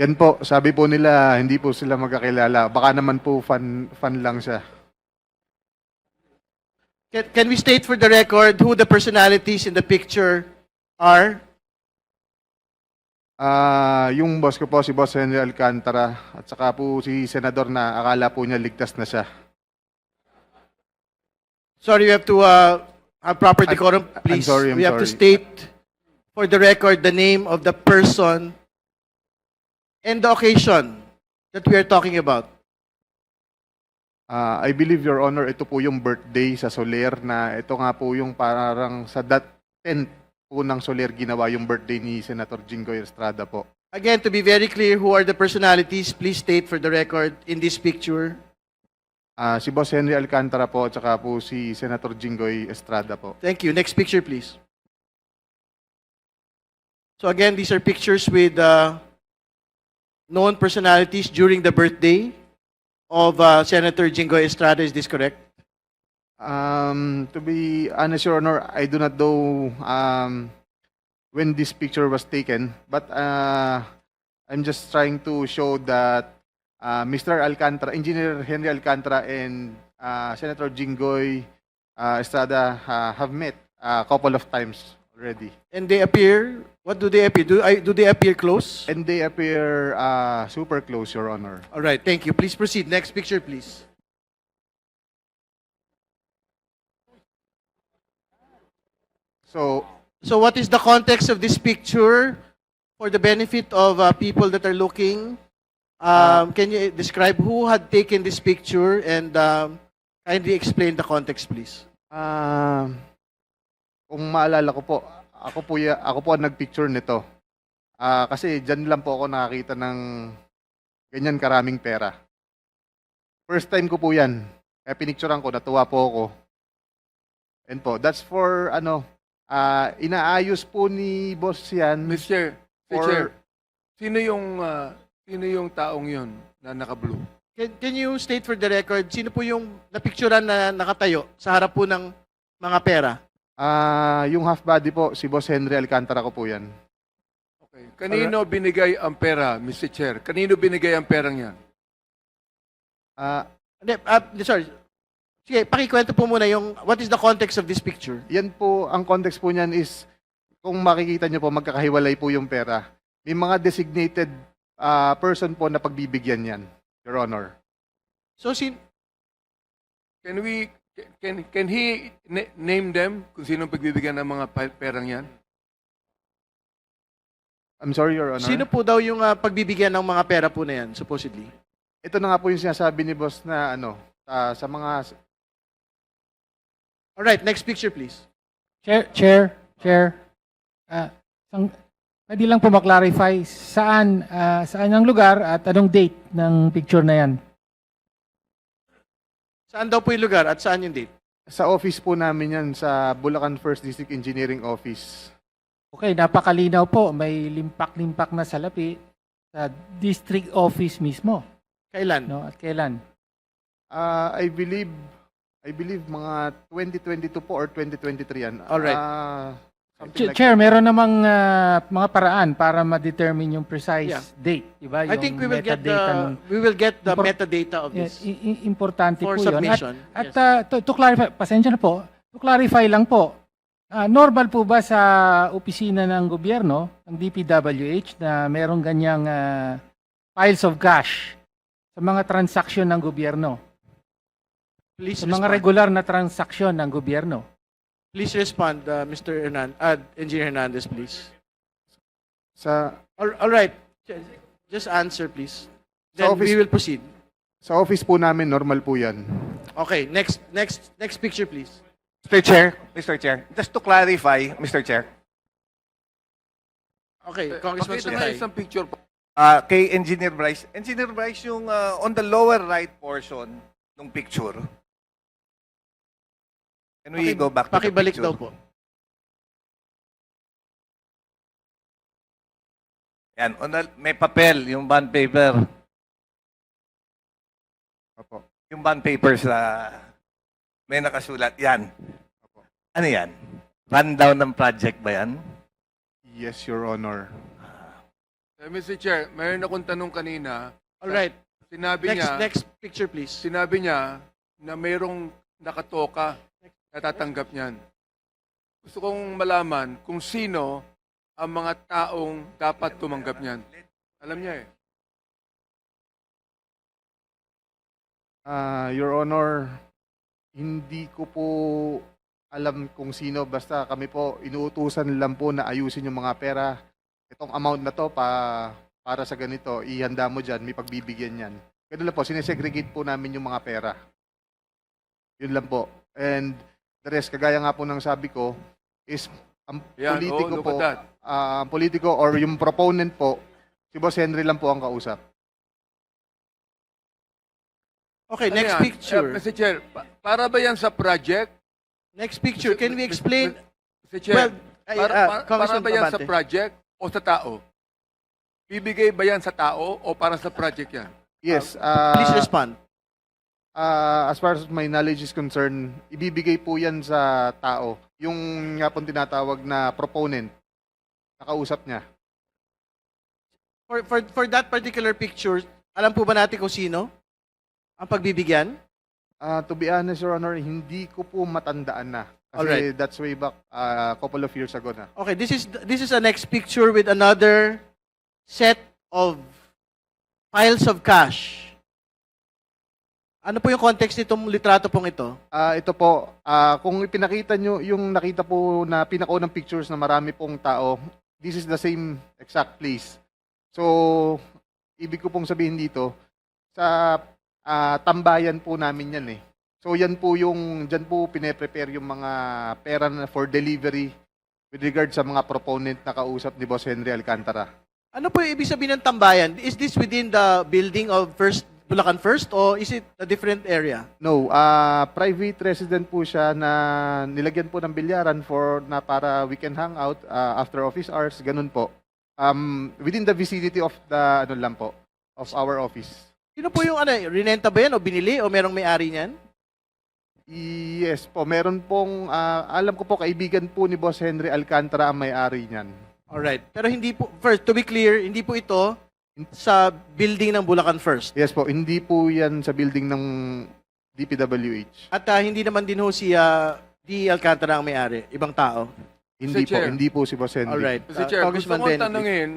Yan po, sabi po nila, hindi po sila magkakilala. Baka naman po fan lang siya. Can we state for the record who the personalities in the picture are? Yung boss ko po, si Boss Henry Alcantara, at saka po si Senador na akala po niya ligtas na siya. Sorry, we have to have proper decorum, please. I'm We have to sorry. state for the record the name of the person and the occasion that we are talking about. I believe, Your Honor, ito po yung birthday sa Soler na ito nga po yung parang sa 10th po ng Soler ginawa yung birthday ni Senator Jinggoy Estrada po. Again, to be very clear, who are the personalities? Please state for the record in this picture. Si Boss Henry Alcantara po at saka po si Senator Jinggoy Estrada po. Thank you. Next picture, please. So again, these are pictures with known personalities during the birthday of Senator Jinggoy Estrada. Is this correct? To be honest, Your Honor, I do not know when this picture was taken, but I'm just trying to show that Mr. Alcantara, Engineer Henry Alcantara, and Senator Jinggoy Estrada have met a couple of times already. And they appear, what do they appear? Do they appear close? And they appear super close, Your Honor. All right, thank you. Please proceed. Next picture, please. So what is the context of this picture for the benefit of people that are looking? Can you describe who had taken this picture and kindly explain the context, please? Kung maalala ko po, ako po ang nagpicture nito. Kasi dyan lang po ako nakakita ng ganyan karaming pera. First time ko po yan. Kaya pinicturean ko, natuwa po ako. And po, that's for inaayos po ni boss yan. Mr. For- Chair, sino yung taong yun na naka-blue? Can you state for the record, sino po yung napicturean na nakatayo sa harap po ng mga pera? Yung half body po, si Boss Henry Alcantara ko po yan. Okay. Kanino binigay ang pera, Mr. Chair? Kanino binigay ang perang yan? Hindi, sorry. Sige, pakikwento po muna yung, what is the context of this picture? Yan po, ang context po niyan is, kung makikita niyo po, magkakahiwalay po yung pera. May mga designated person po na pagbibigyan yan, Your Honor. So, Can he name them kung sino pagbibigyan ng mga perang yan? I'm sorry, Your Honor. sino po daw yung pagbibigyan ng mga pera po na yan, supposedly? Ito na nga po yung sinasabi ni boss na sa mga... Alright, next picture, please. Chair. Pwede lang po maklarify saan ang lugar at anong date ng picture na yan. Saan daw po yung lugar at saan yung date? Sa office po namin yan, sa Bulacan First District Engineering Office. Okay, napakalinaw po. May limpak-limpak na salapi sa district office mismo. Kailan? No? At kailan? I believe mga 2022 po or 2023 yan. Alright. Something like Chair, that. meron namang mga paraan para ma-determine yung precise Yeah. date. Diba? I think we will get metadata the Impor- metadata of Yes, this importante for po yun. submission. At Yes. to clarify, pasensya na po, to clarify lang po, normal po ba sa opisina ng gobyerno, ng DPWH, na merong ganyang piles of cash sa mga transaksyon ng gobyerno? Please Sa mga respond. regular na transaksyon ng gobyerno? Please respond, Mr. Engineer Hernandez, please. All right. Just answer, please. Then Sa office- we will proceed. Sa office po namin, normal po yan. Okay, next picture, please. Mr. Chair, just to clarify, Mr. Chair, Okay, Congressman Pakita nga Sutay. isang picture po. kay Engineer Bryce, yung on the lower right portion ng picture. Can we go back to the Pakibalik picture? daw po. Yan, may papel, yung bond paper. Opo. Yung bond paper sa may nakasulat. Yan. Ano yan? Rundown ng project ba yan? Yes, Your Honor. Mr. Chair, mayroon akong tanong kanina. All right. Sinabi niya, Next picture, please. sinabi niya na mayroong nakatoka na tatanggap niyan. Gusto kong malaman kung sino ang mga taong dapat tumanggap niyan. Alam niya eh. Your Honor, hindi ko po alam kung sino, basta kami po, inuutusan lang po na ayusin yung mga pera. Itong amount na to para sa ganito, ihanda mo dyan, may pagbibigyan yan. Ganun lang po, sinesegregate po namin yung mga pera. Yun lang po. And the rest, kagaya nga po ng sabi ko, is ang Yan, politiko look po, at that. ang politiko or yung proponent po, si Boss Henry lang po ang kausap. Okay, Ano next yan? picture. Mr. Chair, para ba yan sa project? Next picture. Can we explain? Mr. Chair, Well, para Congressman ba yan sa Abante. project o sa tao? Bibigay ba yan sa tao o para sa project yan? Yes. Please respond. As far as my knowledge is concerned, ibibigay po yan sa tao. Yung nga pong tinatawag na proponent, nakausap niya. For that particular picture, alam po ba natin kung sino ang pagbibigyan? To be honest, Your Honor, hindi ko po matandaan na. Kasi Alright. that's way back a couple of years ago na. Okay, this is a next picture with another set of piles of cash. Ano po yung context nitong litrato pong ito? Ito po, kung ipinakita nyo, yung nakita po na pinakaunang pictures na marami pong tao, this is the same exact place. So, ibig ko pong sabihin dito, sa tambayan po namin yan eh. So, yan po yung, dyan po pine-prepare yung mga pera na for delivery with regard sa mga proponent na kausap ni Boss Henry Alcantara. Ano po yung ibig sabihin ng tambayan? Is this within the building of Bulacan First or is it a different area? No, private resident po siya na nilagyan po ng bilyaran para we can hang out after office hours, ganun po. Within the vicinity of the of our office. Sino po yung rinenta ba yan o binili o merong may-ari niyan? Yes po, meron pong alam ko po kaibigan po ni Boss Henry Alcantara ang may-ari niyan. Alright. Pero hindi po, first, to be clear, hindi po ito sa building ng Bulacan First. Yes po, hindi po 'yan sa building ng DPWH. At hindi naman din ho si D. Alcantara ang may-ari, ibang tao. Hindi po, Chair. hindi po si Boss Henry. Alright. Mr. Chair, gusto Congressman ko Benny, please. tanungin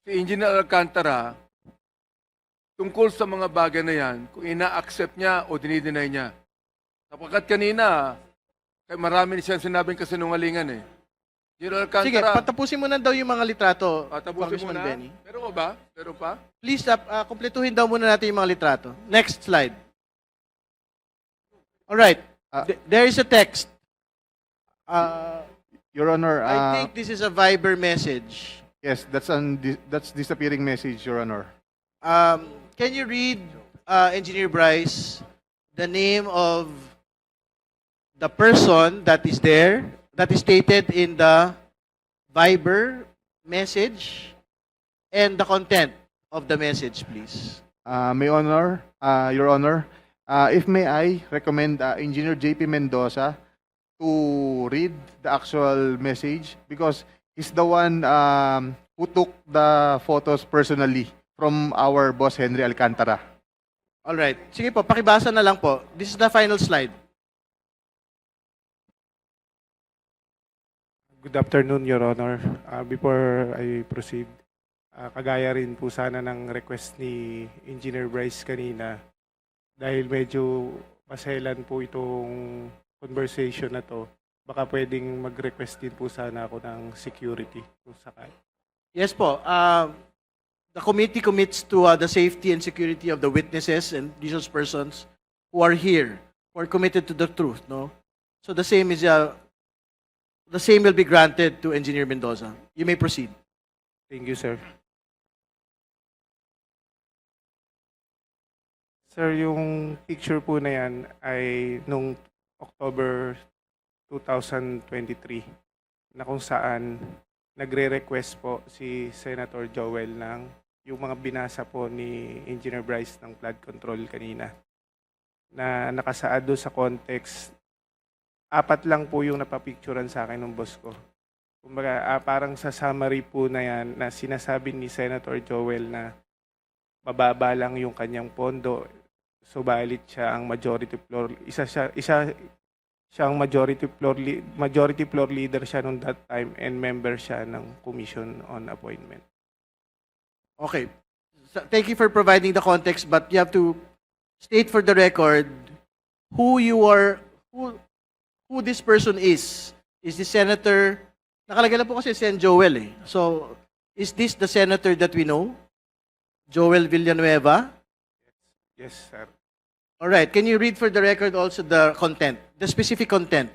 si Engineer Alcantara tungkol sa mga bagay na yan, kung ina-accept niya o dinideny niya. Sapagkat kanina, marami siyang sinabing kasinungalingan eh. Engineer Sige, Alcantara, patapusin mo na daw yung mga litrato, tapusin mo Congressman na. Benny. Meron ko ba? Meron pa? Please, kumpletuhin daw muna natin yung mga litrato. Next slide. Alright. There is a text. Your Honor, I think this is a Viber message. yes, that's disappearing message, Your Honor. Can you read, Engineer Bryce, the name of the person that is there, that is stated in the Viber message, and the content of the message, please? Your Honor, if may I recommend Engineer JP Mendoza to read the actual message because he's the one who took the photos personally from our Boss Henry Alcantara. Alright. Sige po, pakibasa na lang po. This is the final slide. Good afternoon, Your Honor. Before I proceed, kagaya rin po sana ng request ni Engineer Bryce kanina dahil medyo maselan po itong conversation na to, baka pwedeng mag-request din po sana ako ng security kung sakali. Yes po. The committee commits to the safety and security of the witnesses and these persons who are here, who are committed to the truth, no? So the same will be granted to Engineer Mendoza. You may proceed. Thank you, sir. Sir, yung picture po na yan ay nung October 2023 na kung saan nagre-request po si Senator Joel ng yung mga binasa po ni Engineer Bryce ng flood control kanina na nakasaad doon sa context. 4 lang po yung napapicturan sa akin ng boss ko. Kumbaga, parang sa summary po na yan na sinasabi ni Senator Joel na mababa lang yung kanyang pondo, subalit siya ang majority floor, isa siyang majority floor leader siya nung that time and member siya ng Commission on Appointment. Okay. So, thank you for providing the context, but you have to state for the record who this person is. Is this senator? Nakalagay lang po kasi Sen Joel eh. So, is this the senator that we know? Joel Villanueva? Yes, sir. All right. Can you read for the record also the content, the specific content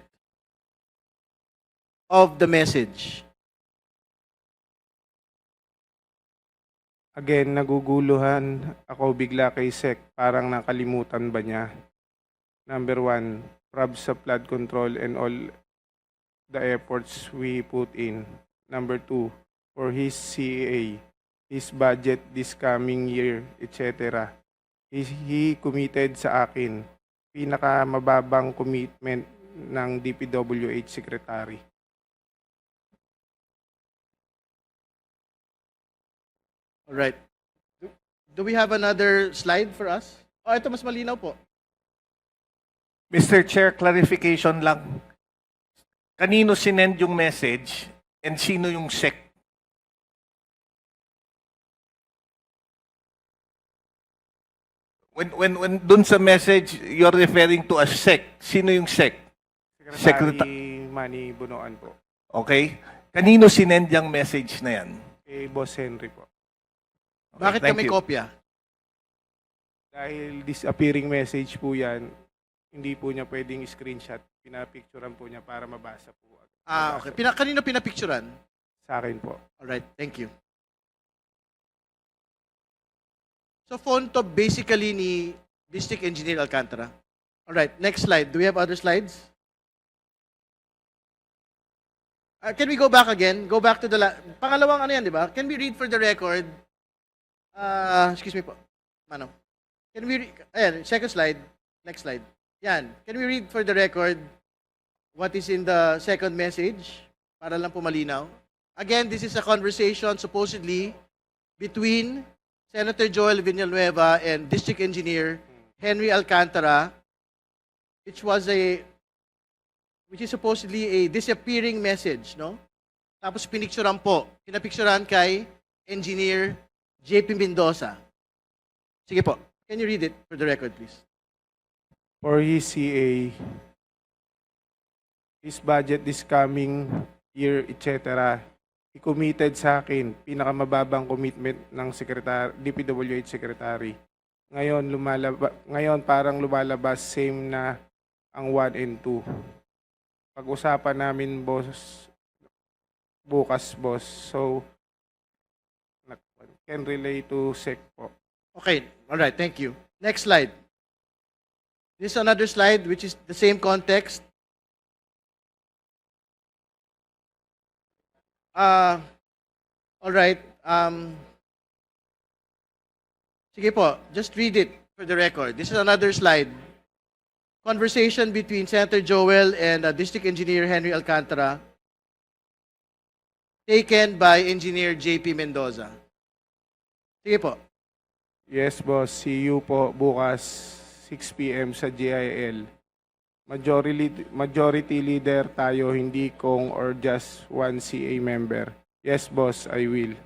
of the message? Again, naguguluhan ako bigla kay Sec. Parang nakalimutan ba niya? Number 1, prob sa flood control and all the efforts we put in. Number 2, for his CAA, his budget this coming year, etc. He committed sa akin. Pinakamababang commitment ng DPWH Secretary. All right. Do we have another slide for us? Oh, ito mas malinaw po. Mr. Chair, clarification lang. Kanino sinend yung message and sino yung SEC? When dun sa message, you're referring to a SEC. Sino yung SEC? Secretary Manny Bunoan po. Okay? Kanino sinend yung message na yan? Kay Boss Henry po. Okay, Bakit thank kami you. kopya? Dahil disappearing message po yan, hindi po niya pwedeng screenshot. Pinapicturean po niya para mabasa po. Ah, okay. Kanino pinapicturan? Sa akin po. All right. Thank you. So, phone to basically ni District Engineer Alcantara. All right. Next slide. Do we have other slides? Can we go back again? Go back to the pangalawang ano yan, di ba? Can we read for the record? Excuse me po. Mano. Can we ayan, second slide. Next slide. Yan. Can we read for the record what is in the second message? Para lang po malinaw. Again, this is a conversation supposedly between Senator Joel Villanueva and District Engineer Henry Alcantara, which is supposedly a disappearing message, no? Tapos pinicturean po. Pinapicturean kay Engineer JP Mendoza. Sige po. Can you read it for the record, please? For his CA, his budget this coming year, etc. He committed sa akin, pinakamababang commitment ng DPWH Secretary. Ngayon parang lumalabas same na ang 1 and 2. Pag-usapan namin, boss, bukas, boss. So, can relate to SEC po. Okay. All right. Thank you. Next slide. This is another slide which is the same context. All right. Sige po. Just read it for the record. This is another slide. Conversation between Senator Joel and District Engineer Henry Alcantara, taken by Engineer JP Mendoza. Sige po. Yes, boss. See you po bukas 6 p.m. sa GIL. Majority leader tayo, hindi kong or just one CA member. Yes, boss, I will.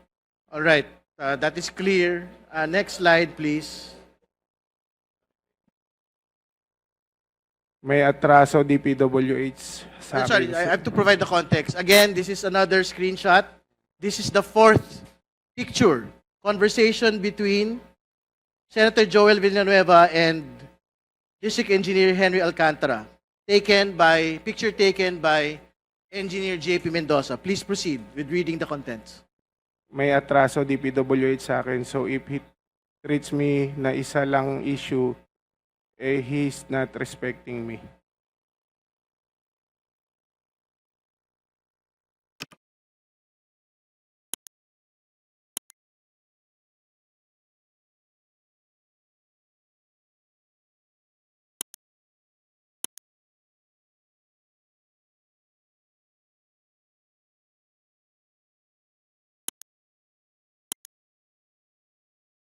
All right. That is clear. Next slide, please. May atraso DPWH sa Sorry, akin. I have to provide the context. Again, this is another screenshot. This is the fourth picture. Conversation between Senator Joel Villanueva and District Engineer Henry Alcantara. Picture taken by Engineer JP Mendoza. Please proceed with reading the contents. May atraso DPWH sa akin. So if he treats me na isa lang issue, he's not respecting me.